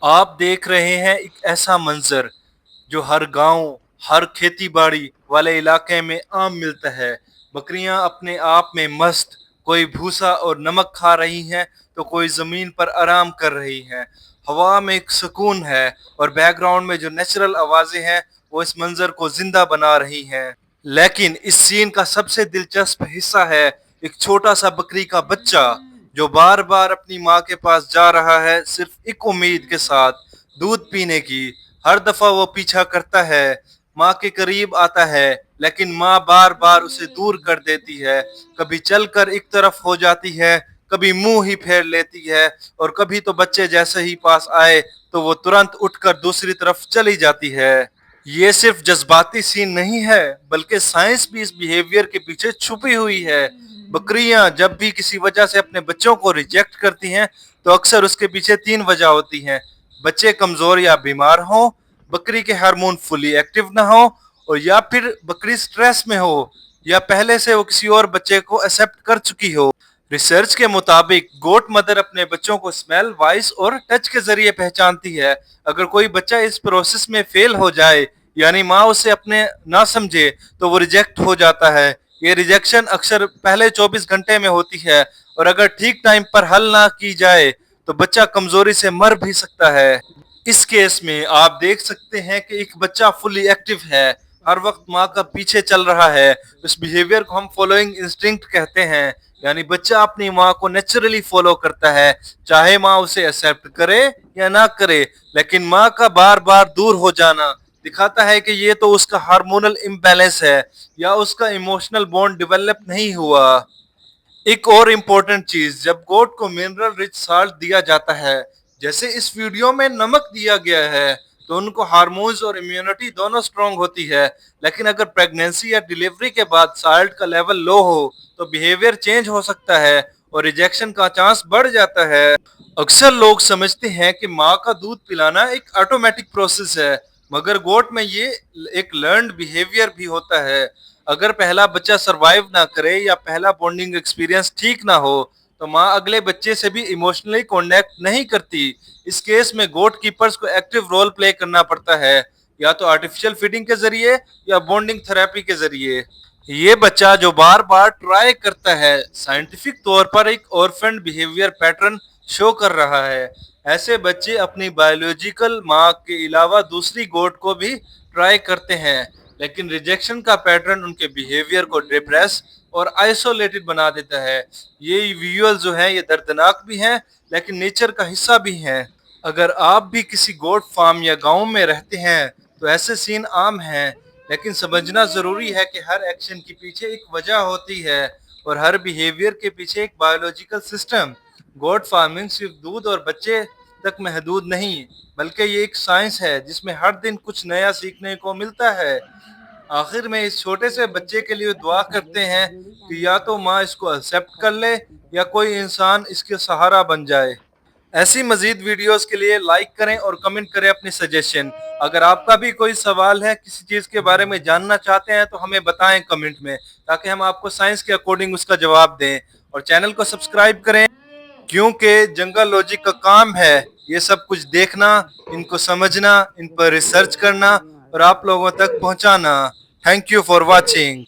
आप देख रहे हैं एक ऐसा मंजर जो हर गांव, हर खेती बाड़ी वाले इलाके में आम मिलता है। बकरियां अपने आप में मस्त, कोई भूसा और नमक खा रही हैं तो कोई जमीन पर आराम कर रही हैं। हवा में एक सुकून है और बैकग्राउंड में जो नेचुरल आवाजें हैं वो इस मंजर को जिंदा बना रही हैं। लेकिन इस सीन का सबसे दिलचस्प हिस्सा है एक छोटा सा बकरी का बच्चा जो बार बार अपनी माँ के पास जा रहा है सिर्फ एक उम्मीद के साथ, दूध पीने की। हर दफा वो पीछा करता है, माँ के करीब आता है, लेकिन माँ बार बार उसे दूर कर देती है। कभी चलकर एक तरफ हो जाती है, कभी मुंह ही फेर लेती है, और कभी तो बच्चे जैसे ही पास आए तो वो तुरंत उठकर दूसरी तरफ चली जाती है। ये सिर्फ जज्बाती सीन नहीं है, बल्कि साइंस भी इस बिहेवियर के पीछे छुपी हुई है। बकरियां जब भी किसी वजह से अपने बच्चों को रिजेक्ट करती हैं तो अक्सर उसके पीछे 3 वजह होती हैं। बच्चे कमजोर या बीमार हों, बकरी के हार्मोन फुली एक्टिव ना हो, और या फिर बकरी स्ट्रेस में हो, या पहले से वो किसी और बच्चे को एक्सेप्ट कर चुकी हो। रिसर्च के मुताबिक गोट मदर अपने बच्चों को स्मेल, वॉइस और टच के जरिए पहचानती है। अगर कोई बच्चा इस प्रोसेस में फेल हो जाए, यानी माँ उसे अपने ना समझे, तो वो रिजेक्ट हो जाता है। ये रिजेक्शन अक्सर पहले 24 घंटे में होती है, और अगर ठीक टाइम पर हल ना की जाए तो बच्चा कमजोरी से मर भी सकता है। इस केस में आप देख सकते हैं कि एक बच्चा फुली एक्टिव है, हर वक्त माँ का पीछे चल रहा है। इस बिहेवियर को हम फॉलोइंग इंस्टिंक्ट कहते हैं, यानी बच्चा अपनी माँ को नेचुरली फॉलो करता है, चाहे माँ उसे एक्सेप्ट करे या ना करे। लेकिन माँ का बार बार दूर हो जाना दिखाता है कि ये तो उसका हार्मोनल इम्बैलेंस है, या उसका इमोशनल बॉन्ड डेवलप नहीं हुआ। एक और इम्पोर्टेंट चीज, जब गोट को मिनरल रिच साल्ट दिया जाता है, जैसे इस वीडियो में नमक दिया गया है, तो उनको हार्मोन्स और इम्यूनिटी दोनों स्ट्रांग होती है। लेकिन अगर प्रेगनेंसी या डिलीवरी के बाद साल्ट का लेवल लो हो तो बिहेवियर चेंज हो सकता है और रिजेक्शन का चांस बढ़ जाता है। अक्सर लोग समझते हैं कि माँ का दूध पिलाना एक ऑटोमेटिक प्रोसेस है, मगर गोट में ये एक लर्नड बिहेवियर भी होता है। अगर पहला बच्चा सरवाइव ना करे या पहला बॉन्डिंग एक्सपीरियंस ठीक ना हो तो माँ अगले बच्चे से भी इमोशनली कनेक्ट नहीं करती। इस केस में गोट कीपर्स को एक्टिव रोल प्ले करना पड़ता है, या तो आर्टिफिशियल फीडिंग के जरिए या बॉन्डिंग थेरेपी के जरिए। ये बच्चा जो बार बार ट्राई करता है, साइंटिफिक तौर पर एक ऑर्फन बिहेवियर पैटर्न शो कर रहा है। ऐसे बच्चे अपनी बायोलॉजिकल माँ के अलावा दूसरी गोट को भी ट्राई करते हैं, लेकिन रिजेक्शन का पैटर्न उनके बिहेवियर को डिप्रेस और आइसोलेटेड बना देता है। ये विजुअल जो है ये दर्दनाक भी हैं, लेकिन नेचर का हिस्सा भी हैं। अगर आप भी किसी गोट फार्म या गांव में रहते हैं तो ऐसे सीन आम हैं, लेकिन समझना जरूरी है कि हर एक्शन के पीछे एक वजह होती है और हर बिहेवियर के पीछे एक बायोलॉजिकल सिस्टम। गोट फार्मिंग सिर्फ दूध और बच्चे तक महदूद नहीं, बल्कि ये एक साइंस है जिसमें हर दिन कुछ नया सीखने को मिलता है। आखिर में इस छोटे से बच्चे के लिए दुआ करते हैं कि या तो माँ इसको एक्सेप्ट कर ले या कोई इंसान इसके सहारा बन जाए। ऐसी मजीद वीडियोस के लिए लाइक करें और कमेंट करें अपनी सजेशन। अगर आपका भी कोई सवाल है, किसी चीज़ के बारे में जानना चाहते हैं तो हमें बताएं कमेंट में, ताकि हम आपको साइंस के अकॉर्डिंग उसका जवाब दें। और चैनल को सब्सक्राइब करें, क्योंकि जंगल लॉजिक का काम है ये सब कुछ देखना, इनको समझना, इन पर रिसर्च करना और आप लोगों तक पहुंचाना। Thank you for watching.